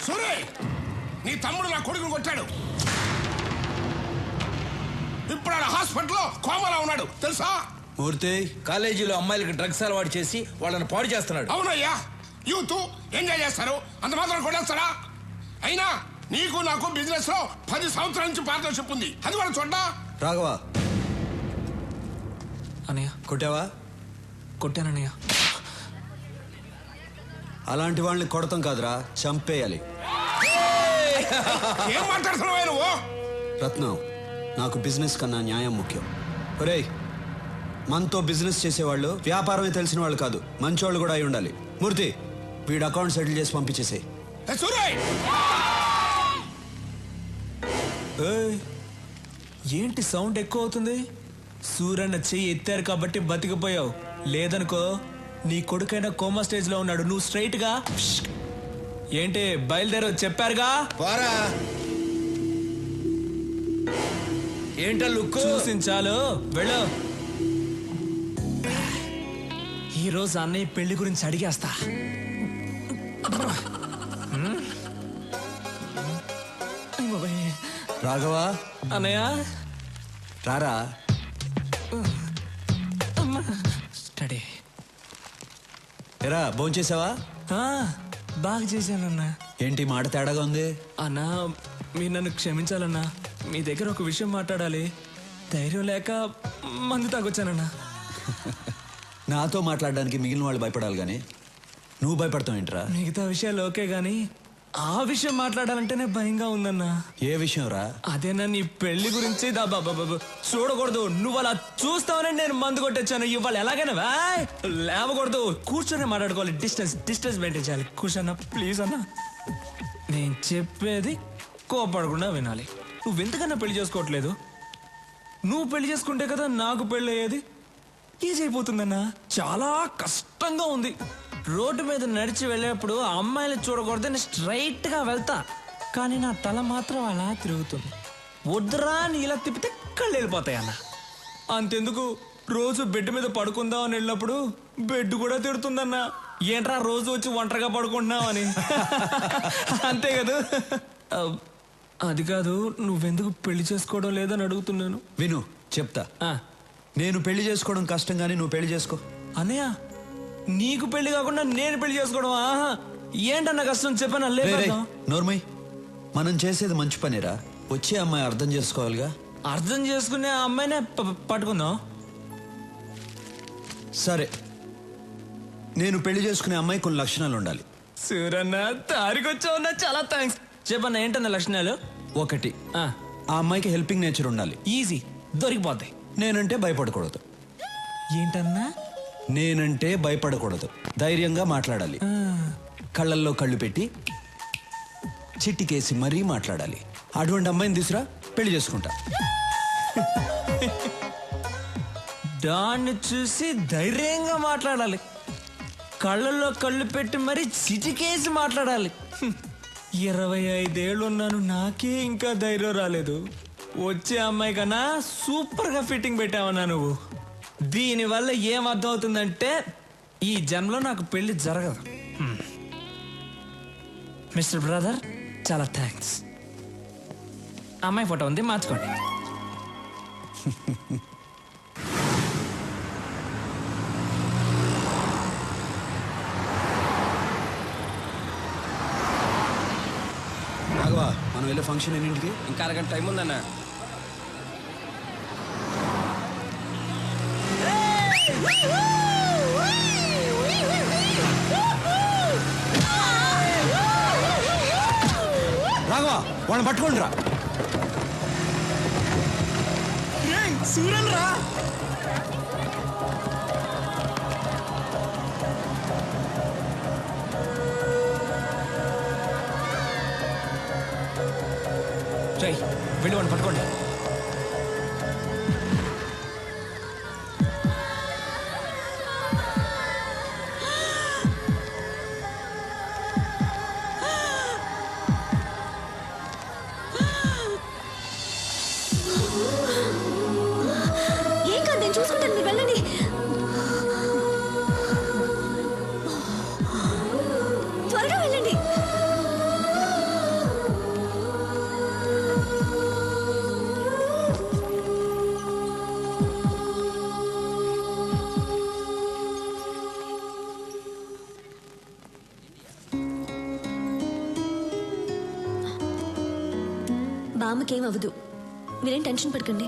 సూరే, నీ తమ్ముడు నా కొడుకుని కొట్టాడు. ఇప్పుడు ఆడ హాస్పిటల్లో కోమాలో ఉన్నాడు తెలుసా? మూర్తి, కాలేజీలో అమ్మాయిలకి డ్రగ్స్ అలవాటు చేసి వాళ్ళని పాడు చేస్తున్నాడు. అవునయ్యా, యూత్ ఎంజాయ్ చేస్తారు, అంత మాత్రం కొట్టేస్తారా? అయినా నీకు నాకు బిజినెస్ లో 10 సంవత్సరాల నుంచి పార్ట్నర్షిప్ ఉంది, అది కూడా చూడ్డా. రాఘవా, అన్నయ్య కొట్టావా? కొట్టానన్నయ్య. అలాంటి వాళ్ళని కొడతాం కాదురా, చంపేయాలి. ఏం మాట్లాడుతున్నావా నువ్వు? రత్నం, నాకు బిజినెస్ కన్నా న్యాయం ముఖ్యం. ఒరేయ్, మనతో బిజినెస్ చేసేవాళ్ళు వ్యాపారమే తెలిసిన వాళ్ళు కాదు, మంచోళ్ళు కూడా అయి ఉండాలి. మూర్తి, వీడు అకౌంట్ సెటిల్ చేసి పంపించేసే. ఏంటి సౌండ్ ఎక్కువ అవుతుంది? సూరన్న చెయ్యి ఎత్తారు కాబట్టి బతికిపోయావు, లేదనుకో నీ కొడుకైనా కోమా స్టేజ్ లో ఉన్నాడు. నువ్వు స్ట్రైట్ గా ఏంటి బయలుదేరో చెప్పారుగా. ఏంటో లుక్ చూసించాలు, వెళ్ళు. ఈరోజు అన్నయ్య పెళ్లి గురించి అడిగేస్తా. రాఘవా, అన్నయ్య రారా. స్టడీ. ఎరా, భోంచేసావా? బాగా చేశానన్నా. ఏంటి మాట తేడాగా ఉంది? అన్నా, మీరు నన్ను క్షమించాలన్నా. మీ దగ్గర ఒక విషయం మాట్లాడాలి. ధైర్యం లేక మందు తాగొచ్చానన్నా. నాతో మాట్లాడడానికి మిగిలిన వాళ్ళు భయపడాలి గాని నువ్వు భయపడతావు ఏంట్రా? మిగతా విషయాలు ఓకే గాని ఆ విషయం మాట్లాడాలంటేనే భయంగా ఉందన్నా. ఏ విషయం రా? అదేనా నీ పెళ్లి గురించి. చూడకూడదు, నువ్వు అలా చూస్తావని నేను మందు కొట్టొచ్చాను. ఇవాళ ఎలాగైనా లేవకూడదు, కూర్చొని మాట్లాడుకోవాలి. డిస్టెన్స్ మెయింటైన్ చేయాలి. కూర్చోన్నా ప్లీజ్ అన్నా. నేను చెప్పేది కోపడకుండా వినాలి. నువ్వెంతకన్నా పెళ్లి చేసుకోవట్లేదు? నువ్వు పెళ్లి చేసుకుంటే కదా నాకు పెళ్లి అయ్యేది. ఈజీ అయిపోతుందన్నా. చాలా కష్టంగా ఉంది. రోడ్డు మీద నడిచి వెళ్ళేప్పుడు అమ్మాయిలు చూడకూడదని స్ట్రైట్ గా వెళ్తా, కానీ నా తల మాత్రం అలా తిరుగుతుంది. వద్దురా అని ఇలా తిప్పితే కళ్ళు వెళ్ళిపోతాయి అన్న. అంతెందుకు, రోజు బెడ్ మీద పడుకుందాం అని వెళ్ళినప్పుడు బెడ్ కూడా తిడుతుందన్నా. ఏంట్రా రోజు వచ్చి ఒంటరిగా పడుకుంటున్నావు అని. అంతే కదా. అది కాదు, నువ్వెందుకు పెళ్లి చేసుకోవడం లేదని అడుగుతున్నాను. విను, చెప్తా. నేను పెళ్లి చేసుకోవడం కష్టం గానీ నువ్వు పెళ్లి చేసుకో. అన్నయ్య, నీకు పెళ్లి కాకుండా నేను పెళ్లి చేసుకోవడం ఏంటన్న కష్టం చెప్పనా? లేదు నోర్మయ్, మనం చేసేది మంచి పనిరా. వచ్చే అమ్మాయి అర్థం చేసుకోవాలిగా. అర్థం చేసుకునే అమ్మాయినే పట్టుకుందాం. సరే, నేను పెళ్లి చేసుకునే అమ్మాయి కొన్ని లక్షణాలు ఉండాలి. సూరన్న, తారికొచ్చావున్నా, చాలా థ్యాంక్స్. చెప్పన్నా ఏంటన్న లక్షణాలు? 1, ఆ అమ్మాయికి హెల్పింగ్ నేచర్ ఉండాలి. ఈజీ, దొరికిపోతాయి. నేనంటే భయపడకూడదు. ఏంటన్నా? నేనంటే భయపడకూడదు, ధైర్యంగా మాట్లాడాలి. కళ్ళల్లో కళ్ళు పెట్టి చిట్టికేసి మరీ మాట్లాడాలి. అటువంటి అమ్మాయిని తీసురా, పెళ్లి చేసుకుంటా. దాన్ని చూసి ధైర్యంగా మాట్లాడాలి, కళ్ళల్లో కళ్ళు పెట్టి మరీ చిటికేసి మాట్లాడాలి. 25 ఏళ్ళున్నాను, నాకే ఇంకా ధైర్యం రాలేదు. వచ్చే అమ్మాయి కన్నా సూపర్ గా ఫిట్టింగ్ పెట్టావన్నా నువ్వు. దీనివల్ల ఏం అర్థం అవుతుందంటే ఈ జన్మలో నాకు పెళ్లి జరగదు. మిస్టర్ బ్రదర్, చాలా థ్యాంక్స్. అమ్మాయి ఫోటో ఉంది, మార్చుకోండి. రాఘవా, మనం వెళ్ళే ఫంక్షన్ ఎన్నింటికి? ఇంకా అరగంట టైం ఉందన్నా. రాఘవా, వాళ్ళని పట్టుకోండి రా. సూరన్ రా. వెళ్ళి వాడిని పట్టుకోండి. ఏం కాదు, నేను చూసుకుంటాను, మీరు వెళ్ళండి. త్వరగా వెళ్ళండి. అమ్మకేం అవ్వదు, మీరేం టెన్షన్ పడకండి.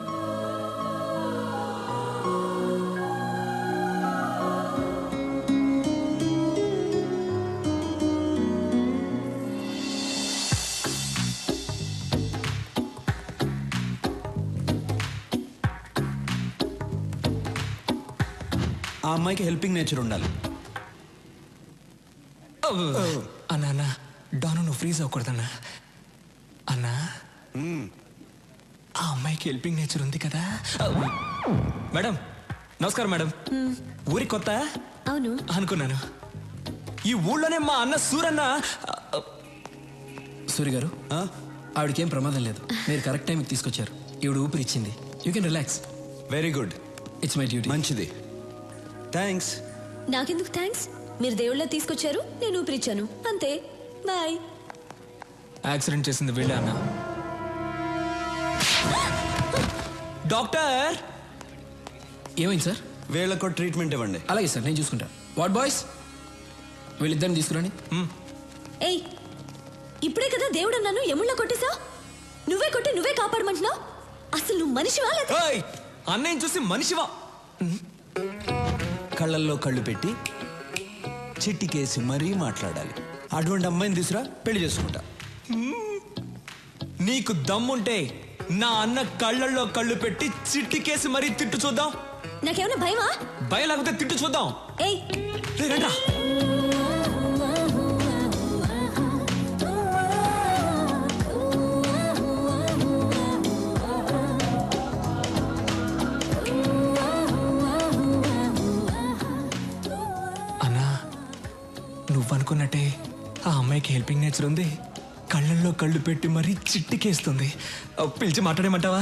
ఆ అమ్మాయికి హెల్పింగ్ నేచర్ ఉండాలి. అన్నా అన్నా డాను నువ్వు ఫ్రీజ్ అవ్వకూడదన్నా. అన్నా ఆ అమ్మాయికి హెల్పింగ్ నేచర్ ఉంది కదా. మేడం నమస్కారం మేడం. ఊరి కొత్త అవును అనుకున్నాను. ఈ ఊళ్ళోనే మా అన్న సూరన్న. సూరి గారు, ఆవిడకేం ప్రమాదం లేదు. మీరు కరెక్ట్ టైంకి తీసుకొచ్చారు. ఈవిడ ఊపిరి ఇచ్చింది. You can relax. Very good. It's my duty. మంచిది. థ్యాంక్స్. నాకెందుకు థ్యాంక్స్? మీరు దేవుళ్ళ తీసుకొచ్చారు, నేను ఊపిరిచ్చాను, అంతే. బాయ్. యాక్సిడెంట్ చేసింది వీళ్ళే అన్న. డాక్టర్ ఏమైంది సార్? వీళ్ళకు ట్రీట్మెంట్ ఇవ్వండి. అలాగే సార్, నేను చూసుకుంటా. వాట్ బాయ్స్, వీళ్ళిద్దరిని తీసుకురండి. ఏయ్, ఇప్పుడే కదా దేవుడు అన్నాను, ఎముళ్ళ కొట్టేసా? నువ్వే కొట్టి నువ్వే కాపాడమంటున్నావు. అసలు నువ్వు మనిషివా లేదా? అన్నయ్యని చూసి మనిషివా? కళ్ళల్లో కళ్ళు పెట్టి చిట్టికేసి మరీ మాట్లాడాలి. అటువంటి అమ్మాయిని తీసురా, పెళ్లి చేసుకుంటా. నీకు దమ్ముంటే నా అన్న కళ్ళల్లో కళ్ళు పెట్టి చిట్టికేసి మరీ తిట్టు చూద్దాం. నాకేమైనా భయమా? భయం లేకపోతే తిట్టు చూద్దాం. ఏయ్ రండ్రా. అన్నా నువ్వనుకున్నట్టే ఆ అమ్మాయికి హెల్పింగ్ నేచర్ ఉంది. కళ్ళల్లో కళ్ళు పెట్టి మరీ చిట్టికేస్తుంది. పిలిచి మాట్లాడేమంటావా?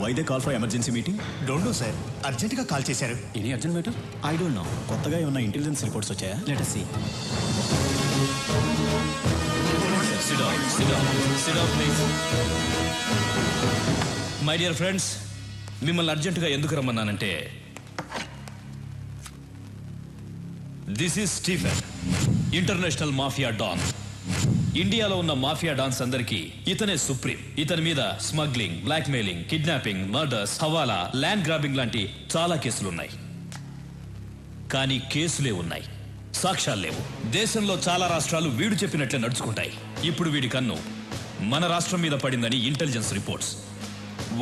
Why they call for emergency meeting? Don't know, sir. అర్జెంటుగా కాల్ చేశారు. Any urgent matter? I don't know. కొత్తగా ఏమైనా ఇంటెలిజెన్స్ రిపోర్ట్స్ వచ్చాయా? Let us see. Sit down, please. My dear friends, మిమ్మల్ని అర్జెంటుగా ఎందుకు రమ్మన్నానంటే, this is Stephen, international mafia don. ఇండియాలో ఉన్న మాఫియా డాన్స్ అందరికీ ఇతనే సుప్రీం. ఇతని మీద smuggling, blackmailing, kidnapping, murders, hawala, land grabbing లాంటి చాలా కేసులున్నాయి. కానీ కేసులే ఉన్నాయి, సాక్ష్యాలు లేవు. దేశంలో చాలా రాష్ట్రాలు వీడు చెప్పినట్లే నడుచుకుంటాయి. ఇప్పుడు వీడి కన్ను మన రాష్ట్రం మీద పడిందని ఇంటెలిజెన్స్ రిపోర్ట్స్.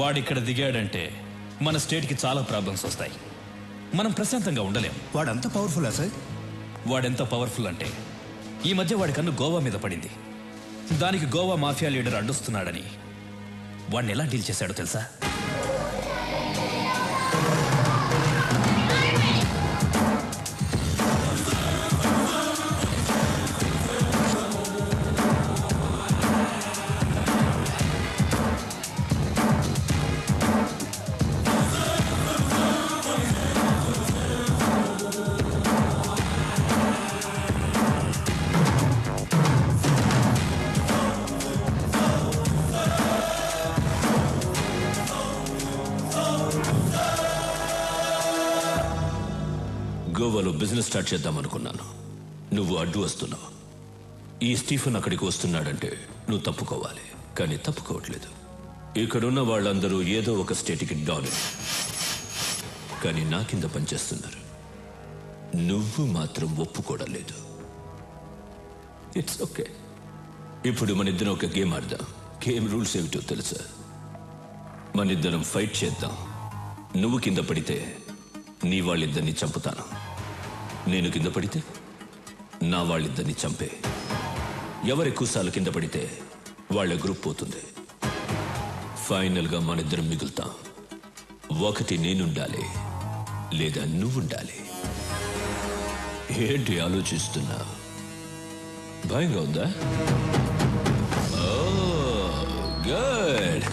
వాడిక్కడ దిగాడంటే మన స్టేట్కి చాలా ప్రాబ్లమ్స్ వస్తాయి. మనం ప్రశాంతంగా ఉండలేం. వాడంత పవర్ఫుల్లా సార్? వాడెంత పవర్ఫుల్ అంటే, ఈ మధ్య వాడి కన్ను గోవా మీద పడింది. దానికి గోవా మాఫియా లీడర్ అడ్డొస్తున్నాడని వాడిని ఎలా డీల్ చేశాడో తెలుసా? గోవాలో బిజినెస్ స్టార్ట్ చేద్దాం అనుకున్నాను. నువ్వు అడ్డు వస్తున్నావు. ఈ స్టీఫెన్ అక్కడికి వస్తున్నాడంటే నువ్వు తప్పుకోవాలి. కానీ తప్పుకోవట్లేదు. ఇక్కడున్న వాళ్ళందరూ ఏదో ఒక స్టేట్కి డాన్, కానీ నా కింద పనిచేస్తున్నారు. నువ్వు మాత్రం ఒప్పుకోవడం లేదు. It's okay. ఇప్పుడు మన ఇద్దరం ఒక గేమ్ ఆడదాం. గేమ్ రూల్స్ ఏమిటో తెలుసా? మన ఇద్దరం ఫైట్ చేద్దాం. నువ్వు కింద పడితే నీ వాళ్ళిద్దరిని చంపుతాను. నేను కింద పడితే నా వాళ్ళిద్దరిని చంపే. ఎవరు ఎక్కువసార్లు కింద పడితే వాళ్ళ గ్రూప్ పోతుంది. ఫైనల్గా మన ఇద్దరం మిగులుతాం. ఒకటి నేనుండాలి, లేదా నువ్వుండాలి. ఏంటి ఆలోచిస్తున్నా? భయంగా ఉందా? గుడ్.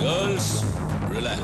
Girls, relax.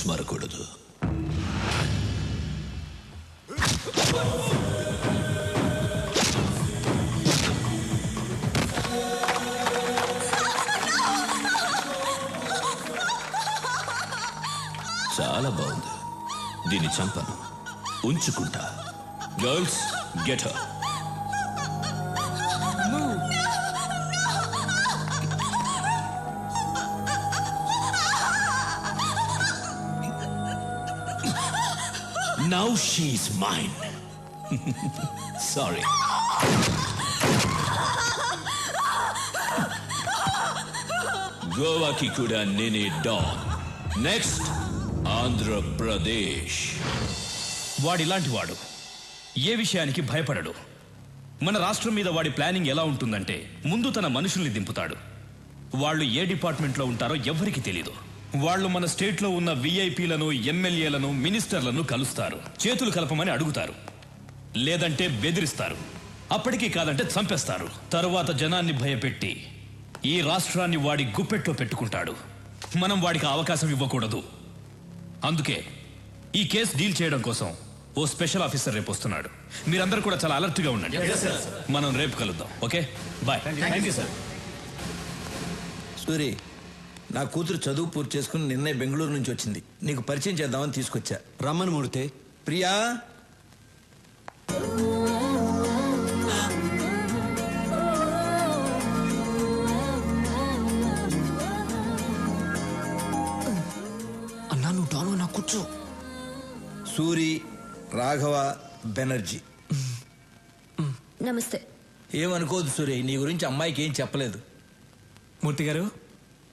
మారకూడదు. చాలా బాగుంది. దీన్ని చంపను, ఉంచుకుంటా. Girls, get her. Now she's mine. Sorry. గోవాకి కూడా నేనే డాన్. నెక్స్ట్ ఆంధ్రప్రదేశ్. వాడిలాంటి వాడు ఏ విషయానికి భయపడడు. మన రాష్ట్రం మీద వాడి ప్లానింగ్ ఎలా ఉంటుందంటే, ముందు తన మనుషుల్ని దింపుతాడు. వాళ్ళు ఏ డిపార్ట్మెంట్లో ఉంటారో ఎవ్వరికి తెలీదు. వాళ్ళు మన స్టేట్లో ఉన్న విఐపీలను, ఎమ్మెల్యేలను, మినిస్టర్లను కలుస్తారు. చేతులు కలపమని అడుగుతారు, లేదంటే బెదిరిస్తారు. అప్పటికీ కాదంటే చంపేస్తారు. తరువాత జనాన్ని భయపెట్టి ఈ రాష్ట్రాన్ని వాడి గుప్పెట్లో పెట్టుకుంటాడు. మనం వాడికి అవకాశం ఇవ్వకూడదు. అందుకే ఈ కేసు డీల్ చేయడం కోసం ఓ స్పెషల్ ఆఫీసర్ రేపు వస్తున్నాడు. మీరందరూ కూడా చాలా అలర్ట్ గా ఉండండి. మనం రేపు కలుద్దాం. Okay, bye. సూరి, నా కూతురు చదువు పూర్తి చేసుకుని నిన్నే బెంగళూరు నుంచి వచ్చింది. నీకు పరిచయం చేద్దామని తీసుకొచ్చా. రమ్మని మూర్తి. ప్రియా, అన్నా నువ్వు డాను, నా కూర్చో. సూరి, రాఘవ బెనర్జీ. నమస్తే. ఏమనుకోదు సూరి, నీ గురించి అమ్మాయికి ఏం చెప్పలేదు. మూర్తి గారు,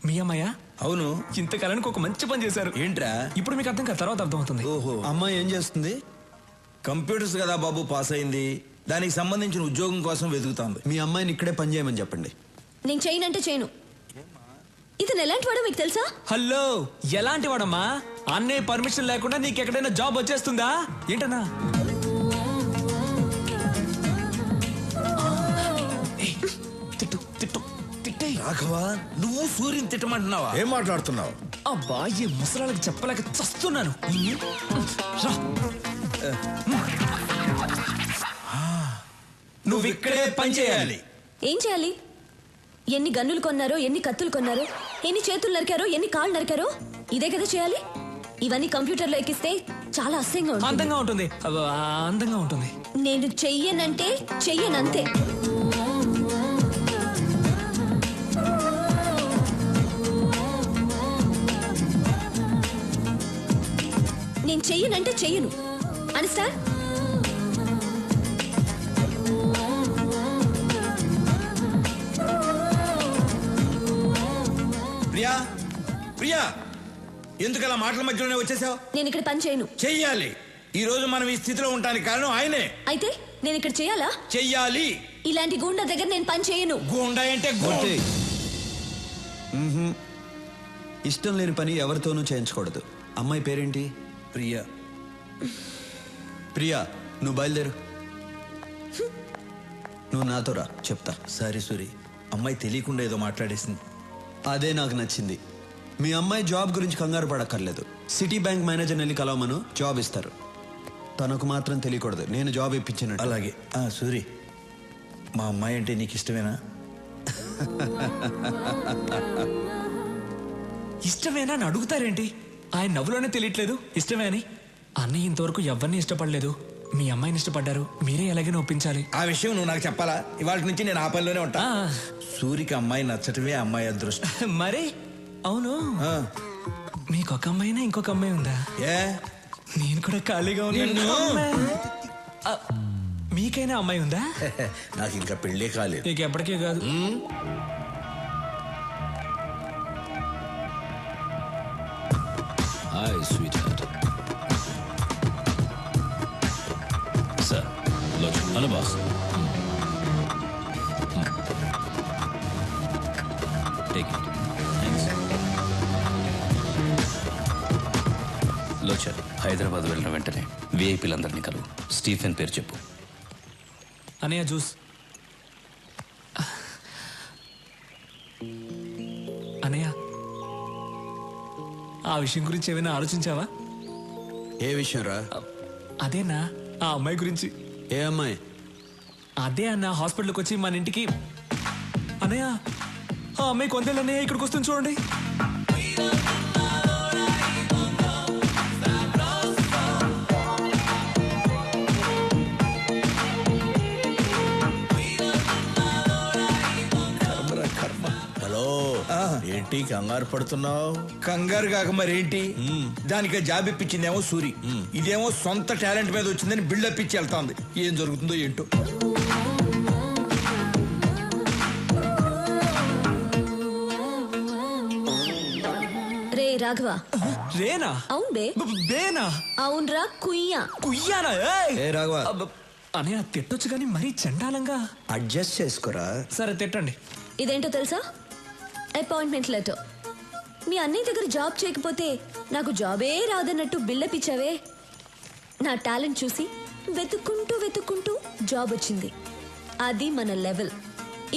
మీ అమ్మాయ్యా? అవును. ఇంతకాలానికి ఒక మంచి పని చేశారు. ఏంట్రా? ఇప్పుడు మీకు అర్థం కాదు, తర్వాత అర్థమవుతుంది. ఓహో, అమ్మాయి ఏం చేస్తుంది? కంప్యూటర్స్ కదా బాబు, పాస్ అయింది. దానికి సంబంధించిన ఉద్యోగం కోసం వెతుకుతాంది. మీ అమ్మాయిని ఇక్కడే పని చేయమని చెప్పండి. నేను చేయనంటే చేయను. ఇతను ఎలాంటి వాడో మీకు తెలుసా? హలో, ఎలాంటి వాడమ్మా? అన్నయ్య పర్మిషన్ లేకుండా నీకు ఎక్కడైనా జాబ్ వచ్చేస్తుందా ఏంటన్నా? తిట్టు తిట్టు తిట్టే. రాఘవ, నువ్వు సూర్యుని తిట్టమంటున్నావా? ఏం మాట్లాడుతున్నావు? అబ్బా, ఈ ముసలాళ్ళకి చెప్పలేక చస్తున్నాను. రా. నువ్వు ఇక్కడే పని చేయాలి. ఏం చేయాలి? ఎన్ని గన్నులు కొన్నారో, ఎన్ని కత్తులు కొన్నారో, ఎన్ని చేతులు నరికారో, ఎన్ని కాళ్ళు నరికారో, ఇదే కదా చేయాలి. ఇవన్నీ కంప్యూటర్లో ఎక్కిస్తే చాలా అసహ్యంగా ఉంటుంది. అందంగా ఉంటుంది. అందంగా ఉంటుంది. నేను చెయ్యనంటే చెయ్యనంతే. నేను చెయ్యనంటే చెయ్యను. అండర్స్టాండ్? ప్రియా, ప్రియా, ఎందుకలా మాటల మధ్యలోనే వచ్చేసావు? నేను ఇక్కడ పని చేయను. చెయ్యాలి. ఈ రోజు మనం ఈ స్థితిలో ఉండడానికి కారణం ఆయనే. అయితే నేను ఇక్కడ చేయాలా? చెయ్యాలి. ఇలాంటి గూండా దగ్గర నేను పని చేయను. గూండా అంటే మూర్తి, ఇష్టం లేని పని ఎవరితోనూ చేయించకూడదు. అమ్మాయి పేరేంటి? ప్రియా. ప్రియా, నువ్వు బయలుదేరు. నువ్వు నాతో రా, చెప్తా. సారీ సూరి, అమ్మాయి తెలియకుండా ఏదో మాట్లాడేసింది. అదే నాకు నచ్చింది. మీ అమ్మాయి జాబ్ గురించి కంగారు పడక్కర్లేదు. సిటీ బ్యాంక్ మేనేజర్ వెళ్ళి కలవమను, జాబ్ ఇస్తారు. తనకు మాత్రం తెలియకూడదు నేను జాబ్ ఇప్పించినట్టు. అలాగే. సూరి, మా అమ్మాయి అంటే నీకు ఇష్టమేనా? ఇష్టమేనా అని అడుగుతారేంటి? ఆయన నవ్వులోనే తెలియట్లేదు ఇష్టమే అని. అన్నయ్య ఇంతవరకు ఎవరిని ఇష్టపడలేదు. మీ అమ్మాయిని ఇష్టపడ్డారు. మీరే ఎలాగైనా ఒప్పించాలి. ఆ విషయం నువ్వు నాకు చెప్పాలా? ఇవాళ నుంచి నేను ఆ పనిలోనే ఉంటా. సూరికి అమ్మాయి నచ్చటమే అమ్మాయి అదృష్టం. మరి అవును, మీకు ఒక అమ్మాయినా ఇంకొక అమ్మాయి ఉందా? ఏ, నేను కూడా ఖాళీగా ఉన్నాను. మీకైనా అమ్మాయి ఉందా? నాకు ఇంకా పెళ్ళే కాలేదు. నీకు ఎప్పటికీ కాదు. Hi sweet heart. Sir, Lochan. Hello boss. Take it. Thanks. Lochan, Hyderabad వెళ్ళిన వెంటనే విఐపీలందరినీ కలువు. స్టీఫెన్ పేరు చెప్పు. అన్నయ్య జ్యూస్. అన్నయ్య ఆ విషయం గురించి ఏమైనా ఆలోచించావా? ఏ విషయం రా? అదేనా ఆ అమ్మాయి గురించి. ఏ అమ్మాయి? అదే అన్న హాస్పిటల్కి వచ్చి మన ఇంటికి. అన్నయ్య ఆ అమ్మాయి కొందేళ్ళన్నయ్య ఇక్కడికి వస్తుంది చూడండి. హలో, ఏంటి కంగారు పడుతున్నావు? కంగారు కాక మరేంటి, దానికి జాబ్ ఇప్పించిందేమో సూరి, ఇదేమో సొంత టాలెంట్ మీద వచ్చిందని బిల్డప్ ఇచ్చి వెళ్తాంది. ఏం జరుగుతుందో ఏంటో. రే రాఘవ. రేనా? అవును బే. బేనా? అవునరా కుయ్యా. కుయ్యానా? ఏ రాఘవ, అన్నయ్య తిట్టొచ్చు కానీ మరీ చండాలంగా. అడ్జస్ట్ చేసుకోరా. సరే తిట్టండి. ఇదేంటో తెలుసా? Appointment letter. మీ అన్నయ్య దగ్గర జాబ్ చేయకపోతే నాకు జాబే రాదన్నట్టు బిల్డప్ ఇచ్చావే. నా టాలెంట్ చూసి వెతుక్కుంటూ జాబ్ వచ్చింది. అది మన లెవెల్.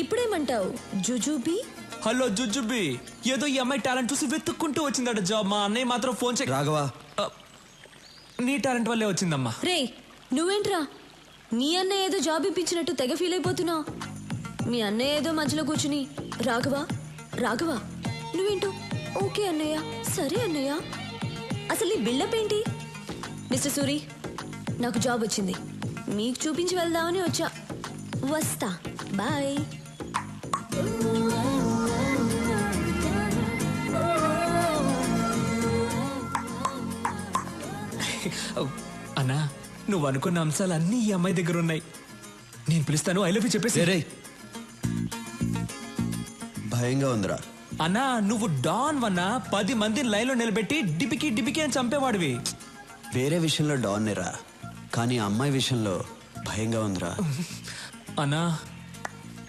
ఇప్పుడేమంటావు జుజుబీ? హలో జుజుబీ, ఏదో ఈ అమ్మాయి టాలెంట్ చూసి వెతుక్కుంటూ వచ్చిందట జాబ్. మా అన్నయ్య మాత్రం ఫోన్ చేయి. రాఘవ, నీ టాలెంట్ వల్లే వచ్చిందమ్మా. రే నువ్వేంట్రా మీ అన్నయ్య ఏదో జాబ్ ఇప్పించినట్టు తెగ ఫీల్ అయిపోతున్నావు. మీ అన్నయ్య ఏదో మధ్యలో కూర్చుని రాఘవ నువ్వేంటో ఓకే అన్నయ్య, సరే అన్నయ్య. అసలు నీ బిల్డప్ ఏంటి? మిస్టర్ సూరి, నాకు జాబ్ వచ్చింది, మీకు చూపించి వెళ్దామని వచ్చా. వస్తా, బాయ్. అన్నా, నువ్వు అనుకున్న అంశాలు అన్నీ ఈ అమ్మాయి దగ్గర ఉన్నాయి. నేను పిలుస్తాను, ఐ లవ్ యూ చెప్పేసి. రే భయంగా ఉందిరా. అన్నా, నువ్వు డాన్ వన్నా 10 మందిని లైన్లో నిలబెట్టి డిపికి అని చంపేవాడివి. వేరే విషయంలో డాన్ రా, కానీ అమ్మాయి విషయంలో భయంగా ఉందిరా. అన్నా,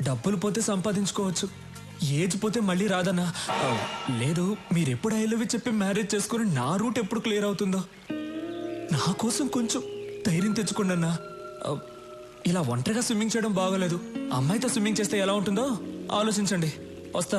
డబ్బులు పోతే సంపాదించుకోవచ్చు, ఏజ్ పోతే మళ్ళీ రాదన్నా. లేదు, మీరెప్పుడు ఐ లవ్ యూ చెప్పి మ్యారేజ్ చేసుకుని నా రూట్ ఎప్పుడు క్లియర్ అవుతుందో. నా కోసం కొంచెం ధైర్యం తెచ్చుకోండి అన్నా. ఇలా ఒంటరిగా స్విమ్మింగ్ చేయడం బాగోలేదు. అమ్మాయితో స్విమ్మింగ్ చేస్తే ఎలా ఉంటుందో ఆలోచించండి. వస్తా.